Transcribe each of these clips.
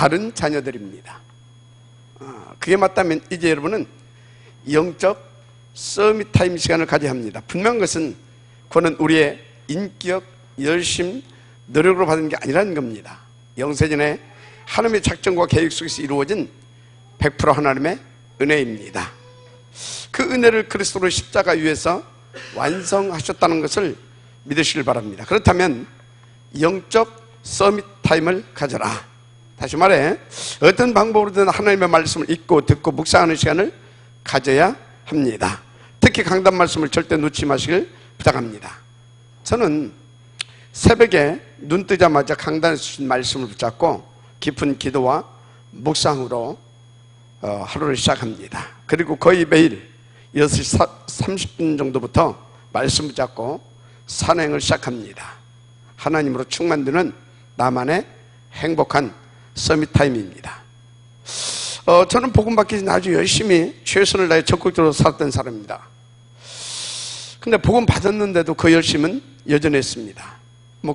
다른 자녀들입니다. 그게 맞다면 이제 여러분은 영적 서밋 타임 시간을 가져야 합니다. 분명한 것은 그거는 우리의 인격, 열심, 노력으로 받은 게 아니라는 겁니다. 영세전에 하나님의 작정과 계획 속에서 이루어진 100% 하나님의 은혜입니다. 그 은혜를 그리스도로 십자가 위에서 완성하셨다는 것을 믿으시길 바랍니다. 그렇다면 영적 서밋 타임을 가져라. 다시 말해 어떤 방법으로든 하나님의 말씀을 읽고 듣고 묵상하는 시간을 가져야 합니다. 특히 강단 말씀을 절대 놓치지 마시길 부탁합니다. 저는 새벽에 눈 뜨자마자 강단에서 주신 말씀을 붙잡고 깊은 기도와 묵상으로 하루를 시작합니다. 그리고 거의 매일 6시 30분 정도부터 말씀 붙잡고 산행을 시작합니다. 하나님으로 충만되는 나만의 행복한 서밋 타임입니다. 저는 복음 받기 전에 아주 열심히 최선을 다해 적극적으로 살았던 사람입니다. 근데 복음 받았는데도 그 열심은 여전했습니다.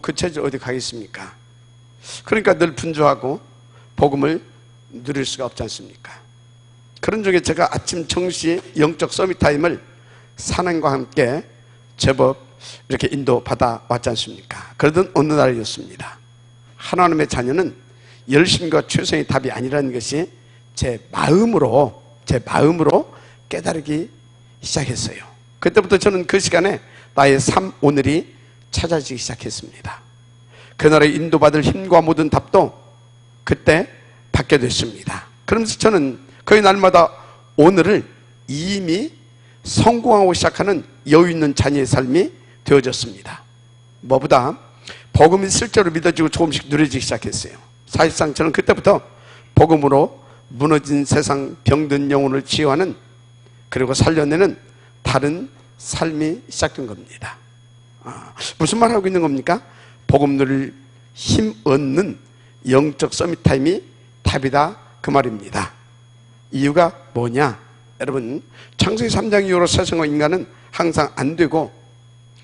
그 체질 어디 가겠습니까? 그러니까 늘 분주하고 복음을 누릴 수가 없지 않습니까? 그런 중에 제가 아침 정시 영적 서밋 타임을 산행과 함께 제법 이렇게 인도받아 왔지 않습니까? 그러던 어느 날이었습니다. 하나님의 자녀는 열심과 최선이 답이 아니라는 것이 제 마음으로 깨달기 시작했어요. 그때부터 저는 그 시간에 나의 삶 오늘이 찾아지기 시작했습니다. 그날의 인도받을 힘과 모든 답도 그때 받게 됐습니다. 그러면서 저는 거의 날마다 오늘을 이미 성공하고 시작하는 여유 있는 자녀의 삶이 되어졌습니다. 뭐보다 복음이 실제로 믿어지고 조금씩 누려지기 시작했어요. 사실상 저는 그때부터 복음으로 무너진 세상 병든 영혼을 치유하는 그리고 살려내는 다른 삶이 시작된 겁니다. 무슨 말 하고 있는 겁니까? 복음 누릴 힘 얻는 영적 서밋 타임이 답이다 그 말입니다. 이유가 뭐냐? 여러분, 창세기 3장 이후로 세상과 인간은 항상 안 되고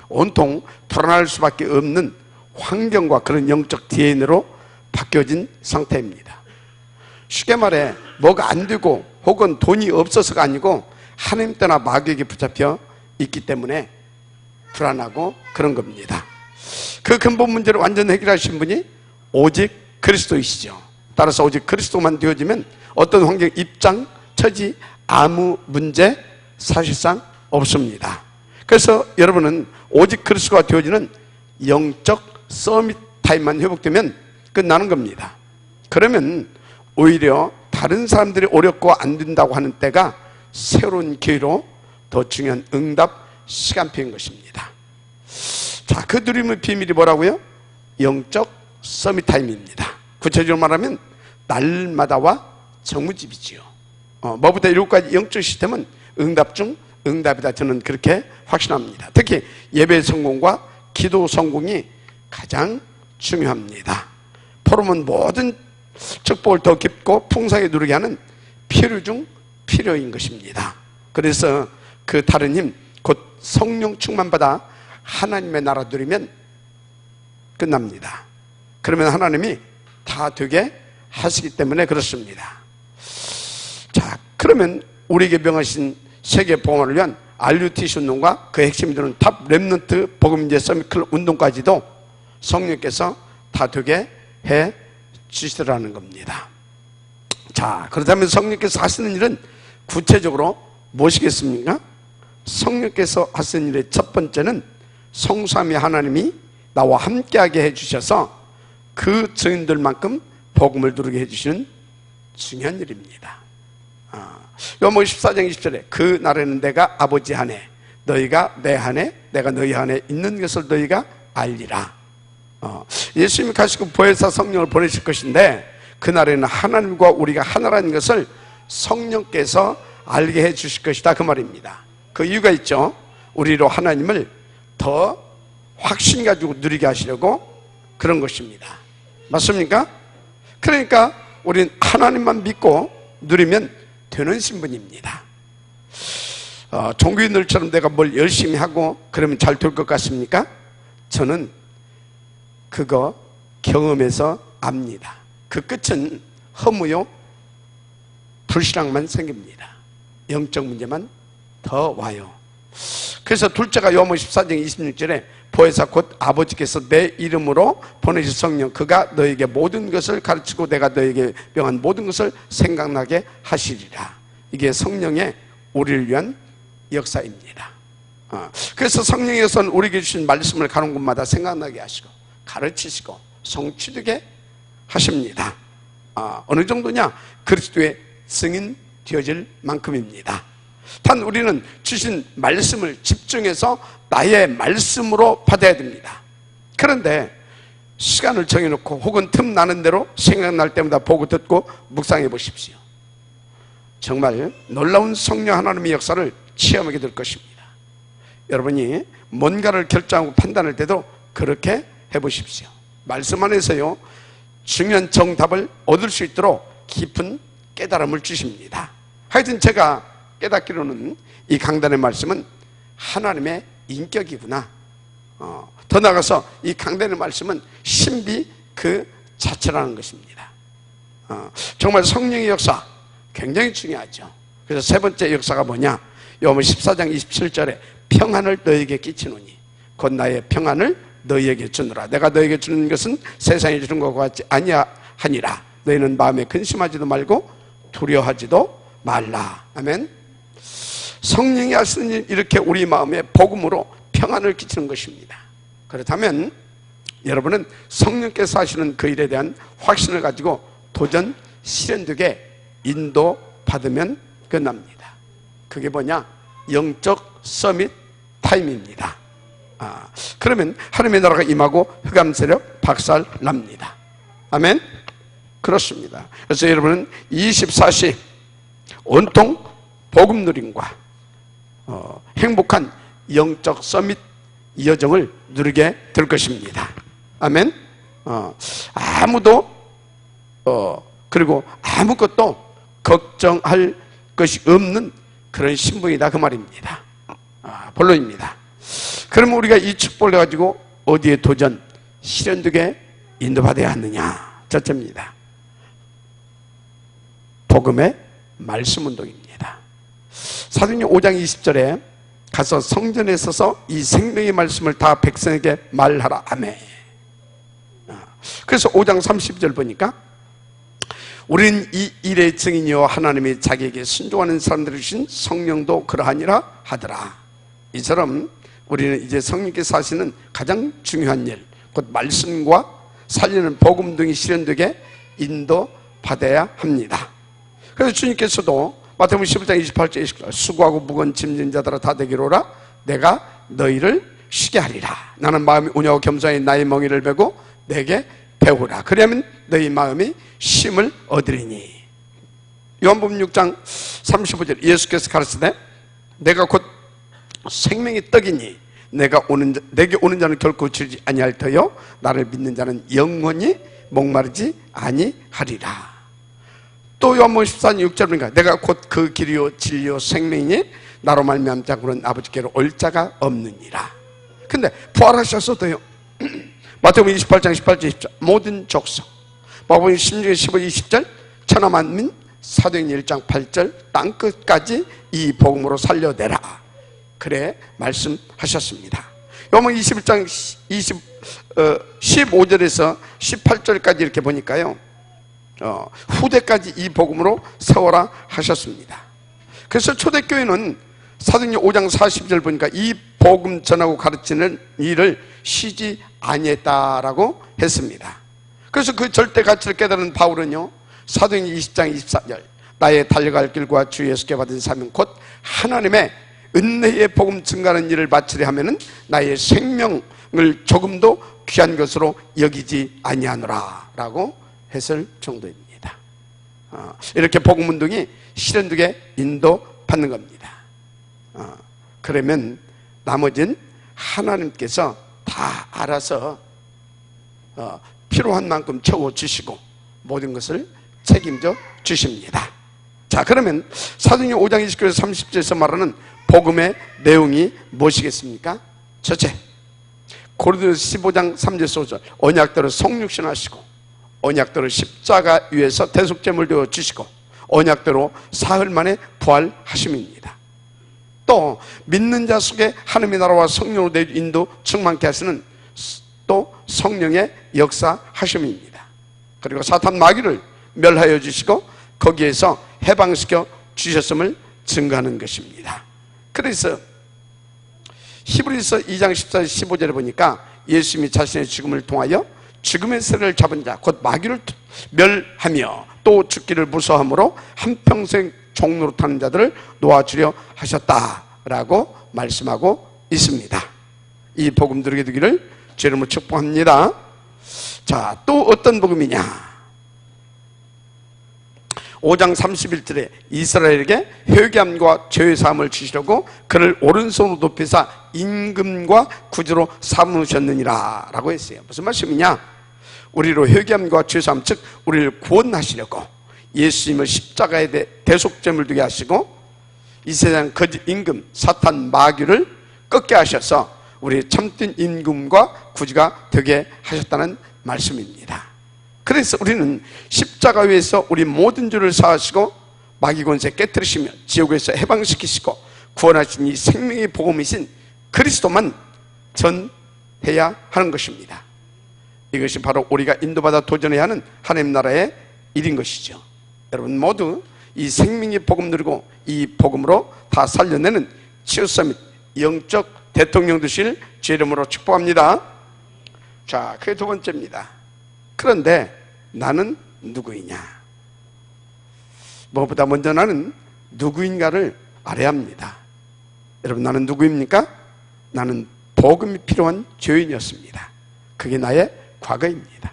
온통 불안할 수밖에 없는 환경과 그런 영적 DNA로 바뀌어진 상태입니다. 쉽게 말해 뭐가 안 되고 혹은 돈이 없어서가 아니고 하나님 떠나 마귀에게 붙잡혀 있기 때문에 불안하고 그런 겁니다. 그 근본 문제를 완전 해결하신 분이 오직 그리스도이시죠. 따라서 오직 그리스도만 되어지면 어떤 환경, 입장, 처지 아무 문제 사실상 없습니다. 그래서 여러분은 오직 그리스도가 되어지는 영적 서밋 타임만 회복되면 끝나는 겁니다. 그러면 오히려 다른 사람들이 어렵고 안 된다고 하는 때가 새로운 기회로 더 중요한 응답 시간표인 것입니다. 자, 그 누림의 비밀이 뭐라고요? 영적 서밋 타임입니다. 구체적으로 말하면 날마다와 정무집이지요. 뭐보다 7가지 영적 시스템은 응답 중 응답이다. 저는 그렇게 확신합니다. 특히 예배 성공과 기도 성공이 가장 중요합니다. 포럼은 모든 축복을 더 깊고 풍성하게 누리게 하는 필요 중 필요인 것입니다. 그래서 그 다른 힘, 곧 성령 충만받아 하나님의 나라 누리면 끝납니다. 그러면 하나님이 다 되게 하시기 때문에 그렇습니다. 자, 그러면 우리에게 명하신 세계 봉헌을 위한 RUTC 운동과 그 핵심이 되는 탑 렘넌트 복음인재 서미클 운동까지도 성령께서 다 되게 해 주시더라는 겁니다. 자, 그렇다면 성령께서 하시는 일은 구체적으로 무엇이겠습니까? 성령께서 하시는 일의 첫 번째는 성삼위 하나님이 나와 함께하게 해주셔서 그 증인들만큼 복음을 누리게 해주시는 중요한 일입니다. 요한복음 14장 20절에 그 날에는 내가 아버지 안에 너희가 내 안에 내가 너희 안에 있는 것을 너희가 알리라. 예수님이 가시고 보혜사 성령을 보내실 것인데 그날에는 하나님과 우리가 하나라는 것을 성령께서 알게 해 주실 것이다 그 말입니다. 그 이유가 있죠. 우리로 하나님을 더 확신 가지고 누리게 하시려고 그런 것입니다. 맞습니까? 그러니까 우리는 하나님만 믿고 누리면 되는 신분입니다. 종교인들처럼 내가 뭘 열심히 하고 그러면 잘 될 것 같습니까? 저는 그거 경험해서 압니다. 그 끝은 허무요 불신앙만 생깁니다. 영적 문제만 더 와요. 그래서 둘째가 요한복음 14장 26절에 보혜사 곧 아버지께서 내 이름으로 보내실 성령 그가 너에게 모든 것을 가르치고 내가 너에게 명한 모든 것을 생각나게 하시리라. 이게 성령의 우리를 위한 역사입니다. 그래서 성령께서는 우리에게 주신 말씀을 가는 곳마다 생각나게 하시고 가르치시고 성취되게 하십니다. 어느 정도냐? 그리스도의 증인 되어질 만큼입니다. 단 우리는 주신 말씀을 집중해서 나의 말씀으로 받아야 됩니다. 그런데 시간을 정해놓고 혹은 틈나는 대로 생각날 때마다 보고 듣고 묵상해 보십시오. 정말 놀라운 성령 하나님의 역사를 체험하게 될 것입니다. 여러분이 뭔가를 결정하고 판단할 때도 그렇게 해보십시오. 말씀 안에서요 중요한 정답을 얻을 수 있도록 깊은 깨달음을 주십니다. 하여튼 제가 깨닫기로는 이 강단의 말씀은 하나님의 인격이구나. 더 나아가서 이 강단의 말씀은 신비 그 자체라는 것입니다. 정말 성령의 역사 굉장히 중요하죠. 그래서 세 번째 역사가 뭐냐? 요한복음 14장 27절에 평안을 너에게 끼치노니 곧 나의 평안을 너희에게 주노라. 내가 너에게 주는 것은 세상에 주는 것과 같지 아니하니라. 너희는 마음에 근심하지도 말고 두려워하지도 말라. 아멘. 성령이 하시는 일, 이렇게 우리 마음에 복음으로 평안을 끼치는 것입니다. 그렇다면 여러분은 성령께서 하시는 그 일에 대한 확신을 가지고 도전 실현되게 인도받으면 끝납니다. 그게 뭐냐? 영적 서밋 타임입니다. 그러면 하나님의 나라가 임하고 흑암 세력 박살 납니다. 아멘. 그렇습니다. 그래서 여러분은 24시 온통 복음 누림과 행복한 영적 서밋 여정을 누리게 될 것입니다. 아멘. 아무도 그리고 아무것도 걱정할 것이 없는 그런 신분이다 그 말입니다. 본론입니다. 그러면 우리가 이 축복을 가지고 어디에 도전 실현되게 인도받아야 하느냐? 첫째입니다. 복음의 말씀 운동입니다. 사도행전 5장 20절에 가서 성전에 서서 이 생명의 말씀을 다 백성에게 말하라. 아멘. 그래서 5장 30절 보니까 우리는 이 일의 증인이요 하나님이 자기에게 순종하는 사람들을 주신 성령도 그러하니라 하더라. 이처럼 우리는 이제 성령께서 하시는 가장 중요한 일, 곧 말씀과 살리는 복음 등이 실현되게 인도받아야 합니다. 그래서 주님께서도 마태복음 11장 28절 29절 수고하고 무거운 짐진 자들아 다 되기로라. 내가 너희를 쉬게 하리라. 나는 마음이 온유하고 겸손히 나의 멍에를 베고 내게 배우라. 그러면 너희 마음이 쉼을 얻으리니. 요한복음 6장 35절 예수께서 가르치되 내가 곧 생명의 떡이니 내게 오는 자는 결코 지르지 아니할 터요 나를 믿는 자는 영원히 목마르지 아니하리라. 또 요한복음 14장 6절 보니까 내가 곧 그 길이요 진리요 생명이니 나로 말미암지 않고는 아버지께로 올 자가 없느니라. 근데 부활하셨어도요 마태복음 28장 18절 20절 모든 족속, 마태복음 16장 15, 20절 천하만민, 사도행전 1장 8절 땅끝까지 이 복음으로 살려내라. 그래 말씀하셨습니다. 요한복음 21장 15절에서 18절까지 이렇게 보니까요 후대까지 이 복음으로 세워라 하셨습니다. 그래서 초대교회는 사도행전 5장 40절 보니까 이 복음 전하고 가르치는 일을 쉬지 아니했다라고 했습니다. 그래서 그 절대 가치를 깨달은 바울은요 사도행전 20장 24절 나의 달려갈 길과 주 예수께 받은 사명 곧 하나님의 은혜의 복음 증가하는 일을 마치려 하면은 나의 생명을 조금도 귀한 것으로 여기지 아니하노라 라고 했을 정도입니다. 이렇게 복음 운동이 실현되게 인도받는 겁니다. 그러면 나머지는 하나님께서 다 알아서 필요한 만큼 채워주시고 모든 것을 책임져 주십니다. 자, 그러면 사도행전 5장 29절에서 30절에서 말하는 복음의 내용이 무엇이겠습니까? 첫째, 고린도서 15장 3절 5절 언약대로 성육신하시고 언약대로 십자가 위에서 대속제물 되어 주시고 언약대로 사흘 만에 부활하심입니다. 또 믿는 자 속에 하나님의 나라와 성령으로 내 인도 충만케 하시는 또 성령의 역사하심입니다. 그리고 사탄 마귀를 멸하여 주시고 거기에서 해방시켜 주셨음을 증거하는 것입니다. 그래서 히브리서 2장 14절 15절에 보니까 예수님이 자신의 죽음을 통하여 죽음의 세를 잡은 자 곧 마귀를 멸하며 또 죽기를 무서워함으로 한평생 종로로 타는 자들을 놓아주려 하셨다라고 말씀하고 있습니다. 이 복음 들으게 되기를 주 이름으로 축복합니다. 자, 또 어떤 복음이냐? 5장 31절에 이스라엘에게 회개함과 죄의 사함을 주시려고 그를 오른손으로 높이사 임금과 구주로 삼으셨느니라 라고 했어요. 무슨 말씀이냐? 우리로 회개함과 죄의 사함, 즉 우리를 구원하시려고 예수님을 십자가에 대속제물 되게 하시고 이 세상 거짓 임금 사탄 마귀를 꺾게 하셔서 우리 참된 임금과 구주가 되게 하셨다는 말씀입니다. 그래서 우리는 십자가 위에서 우리 모든 죄를 사하시고 마귀 권세 깨뜨리시며 지옥에서 해방시키시고 구원하신 이 생명의 복음이신 그리스도만 전해야 하는 것입니다. 이것이 바로 우리가 인도받아 도전해야 하는 하나님 나라의 일인 것이죠. 여러분 모두 이 생명의 복음 누리고 이 복음으로 다 살려내는 치유서밋 영적 대통령 되실 주 이름으로 축복합니다. 자, 그게 두 번째입니다. 그런데 나는 누구이냐? 무엇보다 먼저 나는 누구인가를 알아야 합니다. 여러분 나는 누구입니까? 나는 복음이 필요한 죄인이었습니다. 그게 나의 과거입니다.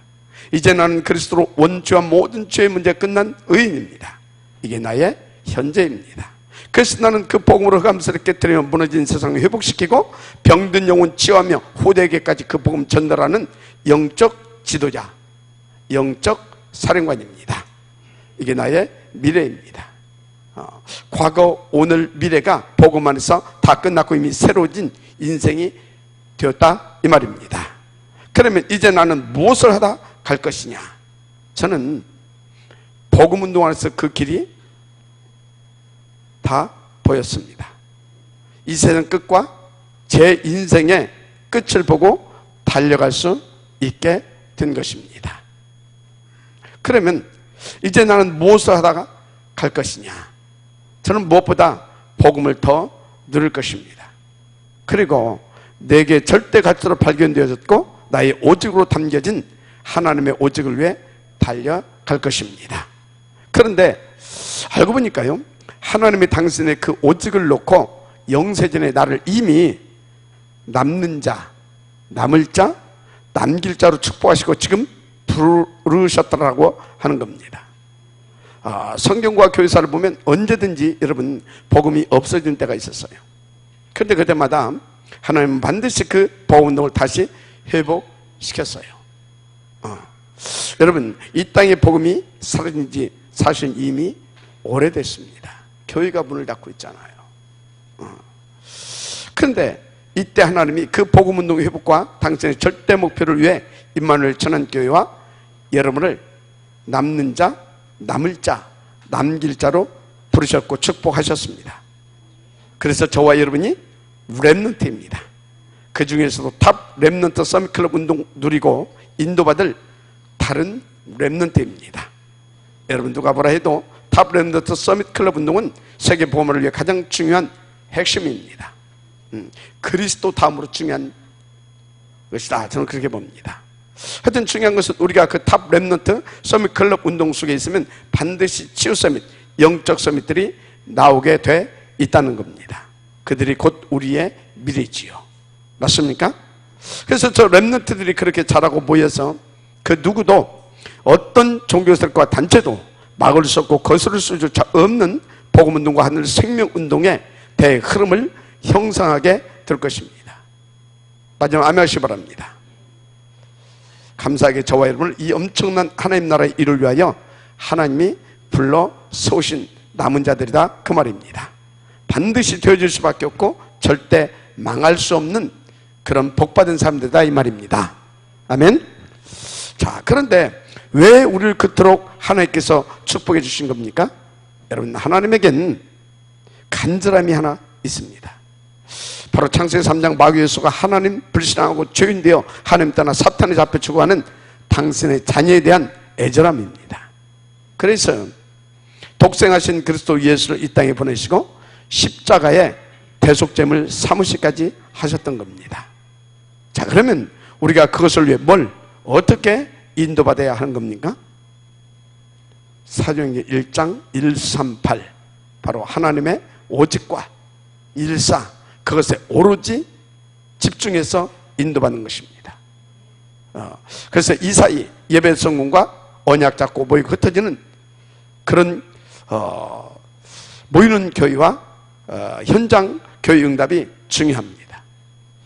이제 나는 그리스도로 원죄와 모든 죄의 문제 끝난 의인입니다. 이게 나의 현재입니다. 그래서 나는 그 복음으로 감사롭게 드리며 무너진 세상을 회복시키고 병든 영혼 치유하며 후대에게까지 그 복음 전달하는 영적 지도자, 영적 사령관입니다. 이게 나의 미래입니다. 과거, 오늘, 미래가 복음 안에서 다 끝났고 이미 새로워진 인생이 되었다 이 말입니다. 그러면 이제 나는 무엇을 하다 갈 것이냐? 저는 복음 운동 안에서 그 길이 다 보였습니다. 이 세상 끝과 제 인생의 끝을 보고 달려갈 수 있게 된 것입니다. 그러면 이제 나는 무엇을 하다가 갈 것이냐? 저는 무엇보다 복음을 더 누릴 것입니다. 그리고 내게 절대 가치로 발견되어졌고 나의 오직으로 담겨진 하나님의 오직을 위해 달려갈 것입니다. 그런데 알고 보니까요, 하나님이 당신의 그 오직을 놓고 영세전에 나를 이미 남는 자, 남을 자, 남길 자로 축복하시고 지금 부르셨다라고 하는 겁니다. 성경과 교회사를 보면 언제든지 여러분 복음이 없어진 때가 있었어요. 그런데 그때마다 하나님은 반드시 그 복음운동을 다시 회복시켰어요. 여러분 이 땅의 복음이 사라진 지 사실은 이미 오래됐습니다. 교회가 문을 닫고 있잖아요. 그런데 이때 하나님이 그 복음운동의 회복과 당신의 절대 목표를 위해 임마누엘 천안교회와 여러분을 남는 자, 남을 자, 남길 자로 부르셨고 축복하셨습니다. 그래서 저와 여러분이 렘넌트입니다. 그 중에서도 탑 렘넌트 서밋클럽 운동 누리고 인도받을 다른 렘넌트입니다. 여러분 누가 뭐라 해도 탑 렘넌트 서밋클럽 운동은 세계 보험을 위해 가장 중요한 핵심입니다. 그리스도 다음으로 중요한 것이다. 저는 그렇게 봅니다. 하여튼 중요한 것은 우리가 그 탑 렘넌트 서밋클럽 운동 속에 있으면 반드시 치유 서밋, 영적 서밋들이 나오게 돼 있다는 겁니다. 그들이 곧 우리의 미래지요. 맞습니까? 그래서 저 렘넌트들이 그렇게 잘하고 모여서 그 누구도 어떤 종교설과 단체도 막을 수 없고 거스를 수조차 없는 복음운동과 하늘 생명운동의 대흐름을 형성하게 될 것입니다. 마지막 아멘하시기 바랍니다. 감사하게 저와 여러분을 이 엄청난 하나님 나라의 일을 위하여 하나님이 불러 세우신 남은 자들이다 그 말입니다. 반드시 되어질 수밖에 없고 절대 망할 수 없는 그런 복받은 사람들이다 이 말입니다. 아멘. 자, 그런데 왜 우리를 그토록 하나님께서 축복해 주신 겁니까? 여러분, 하나님에겐 간절함이 하나 있습니다. 바로 창세기 3장 마귀의 수가 하나님 불신하고 죄인되어 하나님 떠나 사탄에 잡혀 죽어가는 당신의 자녀에 대한 애절함입니다. 그래서 독생하신 그리스도 예수를 이 땅에 보내시고 십자가에 대속죄물 삼으시까지 하셨던 겁니다. 자, 그러면 우리가 그것을 위해 뭘 어떻게 인도받아야 하는 겁니까? 사도행전 1장 138, 바로 하나님의 오직과 일사, 그것에 오로지 집중해서 인도받는 것입니다. 그래서 이 사이 예배 성공과 언약 잡고 모이고 흩어지는 그런 모이는 교회와 현장 교회 응답이 중요합니다.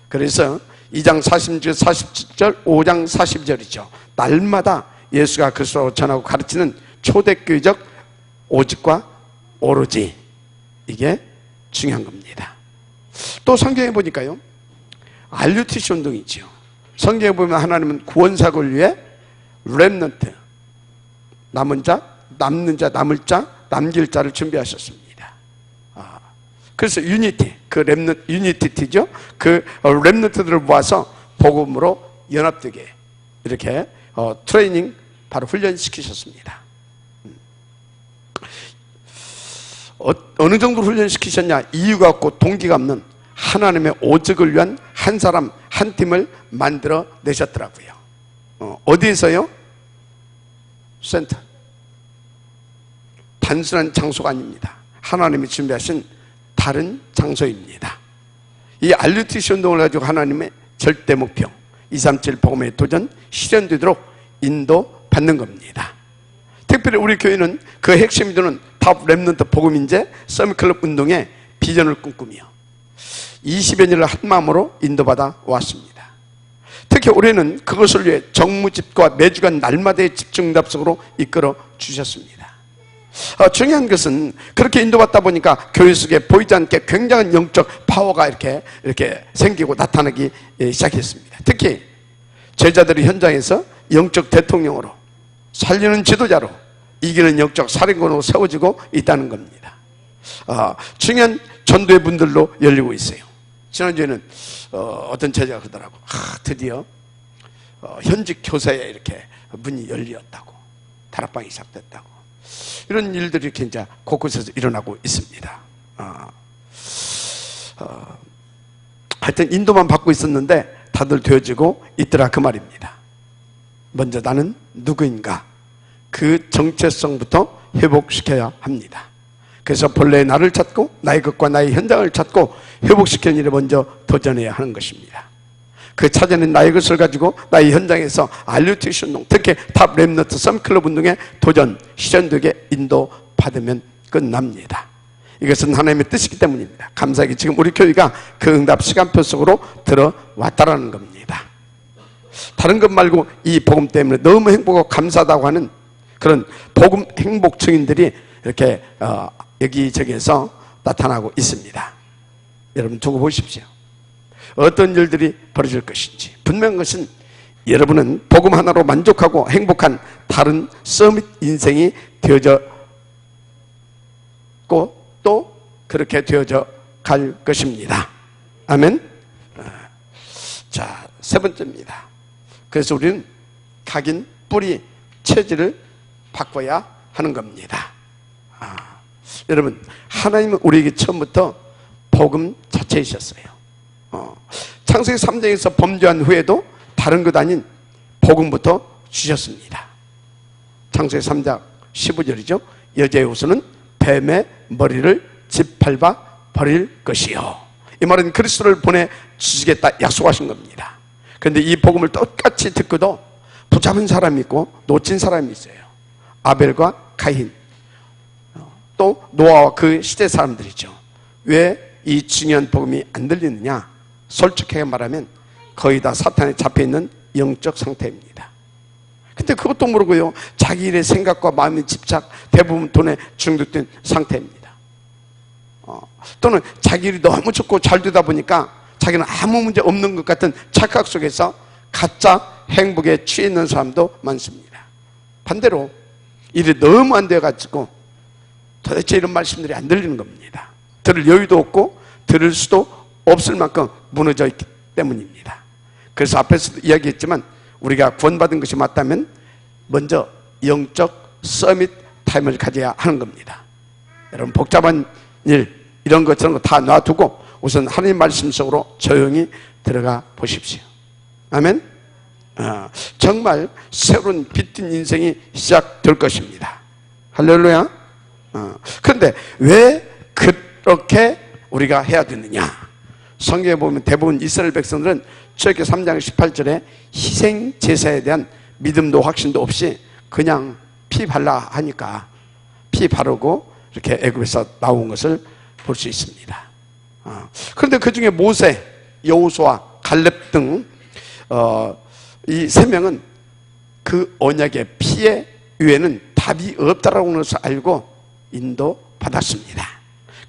그래서 2장 40절, 47절, 5장 40절이죠. 날마다 예수가 그리스도로 전하고 가르치는 초대교회적 오직과 오로지, 이게 중요한 겁니다. 또 성경에 보니까요, RUTC 운동이죠. 성경에 보면 하나님은 구원사역을 위해 렘넌트, 남은 자, 남는 자, 남을 자, 남길 자를 준비하셨습니다. 그래서 유니티, 그 렘넌트, 유니티죠. 그 렘넌트들을 모아서 복음으로 연합되게 이렇게 트레이닝, 바로 훈련시키셨습니다. 어느 정도 훈련시키셨냐? 이유가 없고 동기가 없는 하나님의 오직을 위한 한 사람, 한 팀을 만들어 내셨더라고요. 어디에서요? 센터. 단순한 장소가 아닙니다. 하나님이 준비하신 다른 장소입니다. 이 RUTC 운동을 가지고 하나님의 절대 목표 237 복음의 도전 실현되도록 인도받는 겁니다. 특별히 우리 교회는 그 핵심이 되는 탑 렘넌트 복음인재 서밋클럽 운동의 비전을 꿈꾸며 20여 년을 한 마음으로 인도받아 왔습니다. 특히 올해는 그것을 위해 정무집과 매주간 날마다의 집중답 속으로 이끌어 주셨습니다. 중요한 것은 그렇게 인도받다 보니까 교회 속에 보이지 않게 굉장한 영적 파워가 이렇게 생기고 나타나기 시작했습니다. 특히 제자들이 현장에서 영적 대통령으로, 살리는 지도자로, 이기는 영적 사령관으로 세워지고 있다는 겁니다. 중요한 전도의 분들로 열리고 있어요. 지난주에는 어떤 제자가 그러더라고. 드디어 현직 교사에 이렇게 문이 열렸다고, 다락방이 시작됐다고. 이런 일들이 이렇게 이제 곳곳에서 일어나고 있습니다. 하여튼 인도만 받고 있었는데 다들 되어지고 있더라, 그 말입니다. 먼저 나는 누구인가? 그 정체성부터 회복시켜야 합니다. 그래서 본래의 나를 찾고 나의 것과 나의 현장을 찾고 회복시키는 일에 먼저 도전해야 하는 것입니다. 그 찾아낸 나의 것을 가지고 나의 현장에서 RUTC 운동, 특히 탑 렘넌트 썸클럽 운동에 도전, 실현되게 인도받으면 끝납니다. 이것은 하나님의 뜻이기 때문입니다. 감사하게 지금 우리 교회가 그 응답 시간표 속으로 들어왔다라는 겁니다. 다른 것 말고 이 복음 때문에 너무 행복하고 감사하다고 하는 그런 복음 행복 증인들이 이렇게 여기저기에서 나타나고 있습니다. 여러분 두고 보십시오. 어떤 일들이 벌어질 것인지. 분명한 것은 여러분은 복음 하나로 만족하고 행복한 다른 서밋 인생이 되어졌고 또 그렇게 되어져 갈 것입니다. 아멘. 자, 세 번째입니다. 그래서 우리는 각인 뿌리 체질을 바꿔야 하는 겁니다. 여러분, 하나님은 우리에게 처음부터 복음 자체이셨어요. 창세기 3장에서 범죄한 후에도 다른 것 아닌 복음부터 주셨습니다. 창세기 3장 15절이죠. 여자의 후손은 뱀의 머리를 짓밟아 버릴 것이요. 이 말은 그리스도를 보내주시겠다 약속하신 겁니다. 그런데 이 복음을 똑같이 듣고도 붙잡은 사람이 있고 놓친 사람이 있어요. 아벨과 가인, 또 노아와 그 시대 사람들이죠. 왜 이 중요한 복음이 안 들리느냐? 솔직하게 말하면 거의 다 사탄에 잡혀있는 영적 상태입니다. 근데 그것도 모르고요, 자기 일의 생각과 마음의 집착, 대부분 돈에 중독된 상태입니다. 또는 자기 일이 너무 좋고 잘 되다 보니까 자기는 아무 문제 없는 것 같은 착각 속에서 가짜 행복에 취해 있는 사람도 많습니다. 반대로 일이 너무 안 돼가지고 도대체 이런 말씀들이 안 들리는 겁니다. 들을 여유도 없고 들을 수도 없을 만큼 무너져 있기 때문입니다. 그래서 앞에서도 이야기했지만 우리가 구원받은 것이 맞다면 먼저 영적 서밋 타임을 가져야 하는 겁니다. 여러분 복잡한 일 이런 것 저런 거 다 놔두고 우선 하나님 말씀 속으로 조용히 들어가 보십시오. 아멘. 정말 새로운 빛든 인생이 시작될 것입니다. 할렐루야. 그런데 왜 그렇게 우리가 해야 되느냐? 성경에 보면 대부분 이스라엘 백성들은 출애굽기 3장 18절에 희생 제사에 대한 믿음도 확신도 없이 그냥 피 발라 하니까 피 바르고 이렇게 애굽에서 나온 것을 볼 수 있습니다. 그런데 그 중에 모세, 여호수아, 갈렙 등 이 세 명은 그 언약의 피해 위에는 답이 없다라고 하는 것을 알고 인도받았습니다.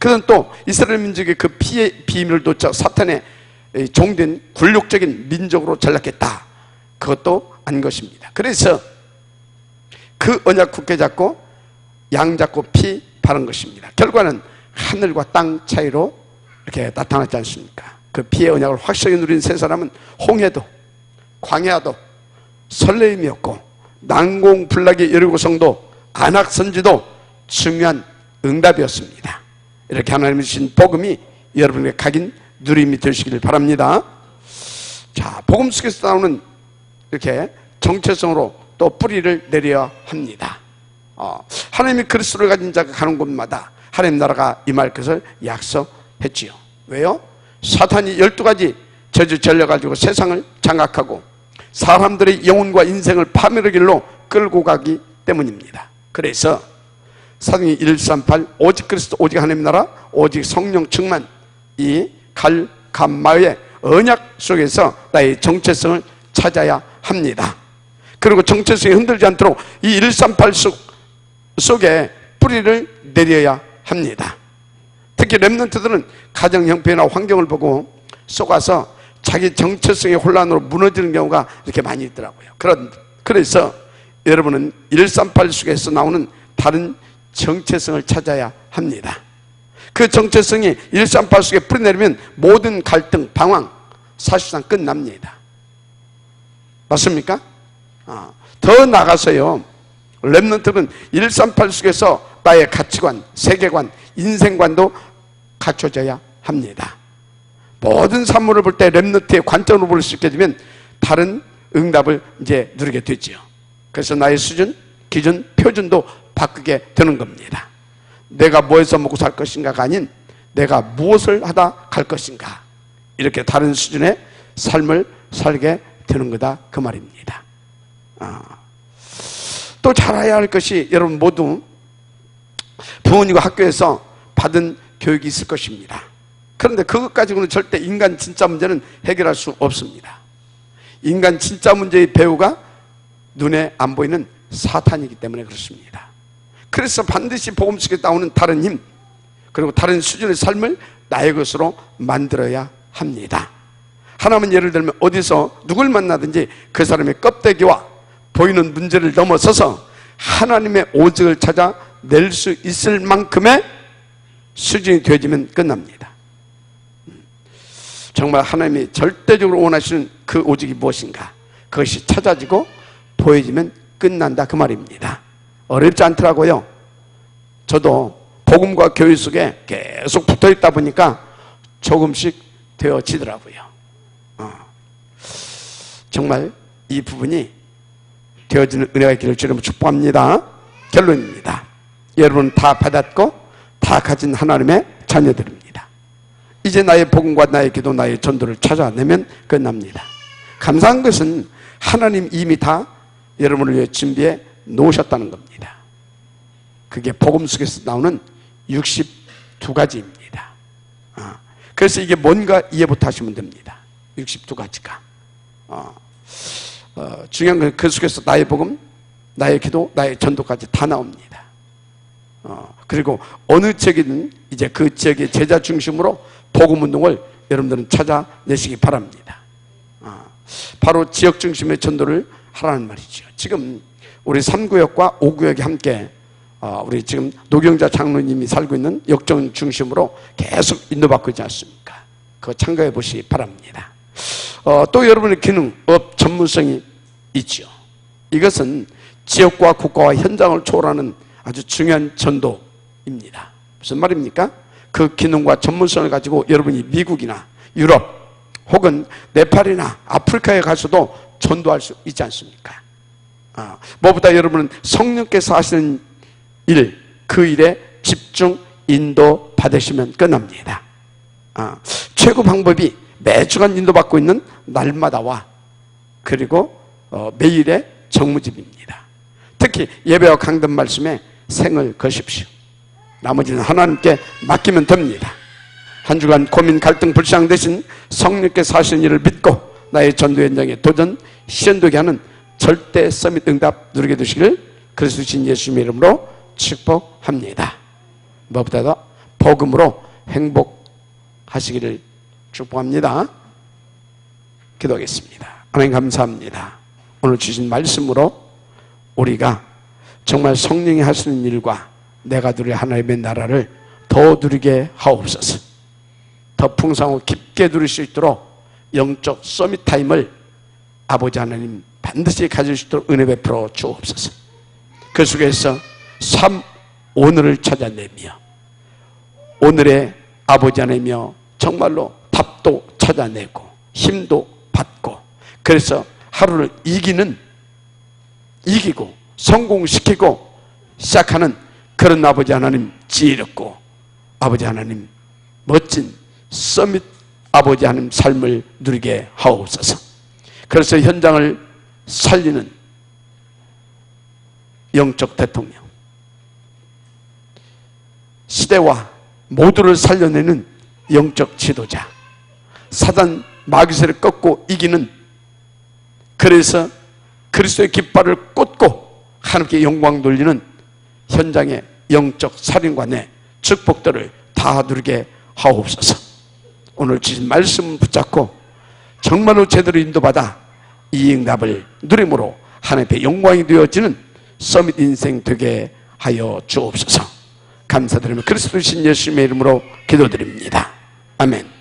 그는 또 이스라엘 민족의 그 피의 비밀을 놓쳐 사탄의 종된 굴욕적인 민족으로 전락했다. 그것도 안 것입니다. 그래서 그 언약 굳게 잡고 양 잡고 피 바른 것입니다. 결과는 하늘과 땅 차이로 이렇게 나타났지 않습니까? 그 피의 언약을 확실하게 누린 세 사람은 홍해도 광야도 설레임이었고 난공불락의 17성도 안악선지도 중요한 응답이었습니다. 이렇게 하나님이 주신 복음이 여러분에게 각인 누림이 되시기를 바랍니다. 자, 복음 속에서 나오는 이렇게 정체성으로 또 뿌리를 내려야 합니다. 하나님이 그리스도를 가진 자가 가는 곳마다 하나님 나라가 임할 것을 약속했지요. 왜요? 사탄이 12가지 저주 절려가지고 세상을 장악하고 사람들의 영혼과 인생을 파멸의 길로 끌고 가기 때문입니다. 그래서 사도행전 138 오직 그리스도 오직 하나님 나라 오직 성령 충만 이 갈감마의 언약 속에서 나의 정체성을 찾아야 합니다. 그리고 정체성이 흔들지 않도록 이 138 속에 뿌리를 내려야 합니다. 특히 렘넌트들은 가정 형편이나 환경을 보고 속아서 자기 정체성의 혼란으로 무너지는 경우가 이렇게 많이 있더라고요. 그래서 여러분은 138 속에서 나오는 다른 정체성을 찾아야 합니다. 그 정체성이 138 속에 뿌리내리면 모든 갈등, 방황 사실상 끝납니다. 맞습니까? 더 나가서요, 렘넌트는 138 속에서 나의 가치관, 세계관, 인생관도 갖춰져야 합니다. 모든 산물을 볼 때 렘넌트의 관점으로 볼 수 있게 되면 다른 응답을 이제 누리게 되지요. 그래서 나의 수준, 기준, 표준도 바꾸게 되는 겁니다. 내가 뭐해서 먹고 살 것인가가 아닌 내가 무엇을 하다 갈 것인가, 이렇게 다른 수준의 삶을 살게 되는 거다 그 말입니다. 또 잘해야 할 것이 여러분 모두 부모님과 학교에서 받은 교육이 있을 것입니다. 그런데 그것 가지고는 절대 인간 진짜 문제는 해결할 수 없습니다. 인간 진짜 문제의 배우가 눈에 안 보이는 사탄이기 때문에 그렇습니다. 그래서 반드시 복음 속에 나오는 다른 힘, 그리고 다른 수준의 삶을 나의 것으로 만들어야 합니다. 하나님은 예를 들면 어디서 누굴 만나든지 그 사람의 껍데기와 보이는 문제를 넘어서서 하나님의 오직을 찾아 낼 수 있을 만큼의 수준이 되어지면 끝납니다. 정말 하나님이 절대적으로 원하시는 그 오직이 무엇인가, 그것이 찾아지고 보여지면 끝난다 그 말입니다. 어렵지 않더라고요. 저도 복음과 교회 속에 계속 붙어 있다 보니까 조금씩 되어지더라고요. 정말 이 부분이 되어지는 은혜가 있기를 주님으로 축복합니다. 결론입니다. 여러분 다 받았고 다 가진 하나님의 자녀들입니다. 이제 나의 복음과 나의 기도, 나의 전도를 찾아내면 끝납니다. 감사한 것은 하나님 이미 다 여러분을 위해 준비해 놓으셨다는 겁니다. 그게 복음 속에서 나오는 62가지입니다. 그래서 이게 뭔가 이해부터 하시면 됩니다. 62가지가. 중요한 건 그 속에서 나의 복음, 나의 기도, 나의 전도까지 다 나옵니다. 그리고 어느 지역이든 이제 그 지역의 제자 중심으로 복음 운동을 여러분들은 찾아내시기 바랍니다. 바로 지역 중심의 전도를 하라는 말이죠. 지금 우리 3구역과 5구역이 함께 우리 지금 노경자 장로님이 살고 있는 역정 중심으로 계속 인도받고 있지 않습니까? 그거 참고해 보시기 바랍니다. 또 여러분의 기능, 업 전문성이 있죠. 이것은 지역과 국가와 현장을 초월하는 아주 중요한 전도입니다. 무슨 말입니까? 그 기능과 전문성을 가지고 여러분이 미국이나 유럽 혹은 네팔이나 아프리카에 가서도 전도할 수 있지 않습니까? 무엇보다 여러분은 성령께서 하시는 일, 그 일에 집중 인도 받으시면 끝납니다. 최고 방법이 매주간 인도받고 있는 날마다와 그리고 매일의 정무집입니다. 특히 예배와 강단 말씀에 생을 거십시오. 나머지는 하나님께 맡기면 됩니다. 한 주간 고민, 갈등, 불쌍 대신 성령께서 하시는 일을 믿고 나의 전도 현장에 도전, 시연되게 하는 절대 서밋 응답 누리게 되시길 그리스도 신 예수님의 이름으로 축복합니다. 무엇보다도 복음으로 행복하시기를 축복합니다. 기도하겠습니다. 하나님 감사합니다. 오늘 주신 말씀으로 우리가 정말 성령이 하시는 일과 내가 누릴 하나님의 나라를 더 누리게 하옵소서. 더 풍성하고 깊게 누릴 수 있도록 영적 서밋 타임을 아버지 하나님 반드시 가질 수 있도록 은혜 베풀어 주옵소서. 그 속에서 오늘을 찾아내며 오늘의 아버지 하나님이여 정말로 답도 찾아내고 힘도 받고 그래서 하루를 이기고 성공시키고 시작하는 그런 아버지 하나님 지혜롭고 아버지 하나님 멋진 서밋 아버지 하나님 삶을 누리게 하옵소서. 그래서 현장을 살리는 영적 대통령, 시대와 모두를 살려내는 영적 지도자, 사단 마귀세를 꺾고 이기는 그래서 그리스도의 깃발을 꽂고 하나님께 영광 돌리는 현장의 영적 살인관의 축복들을 다 누리게 하옵소서. 오늘 주신 말씀 붙잡고 정말로 제대로 인도받아 이 응답을 누림으로 하나님의 영광이 되어지는 서밋 인생 되게 하여 주옵소서. 감사드리며 그리스도 신 예수님의 이름으로 기도드립니다. 아멘.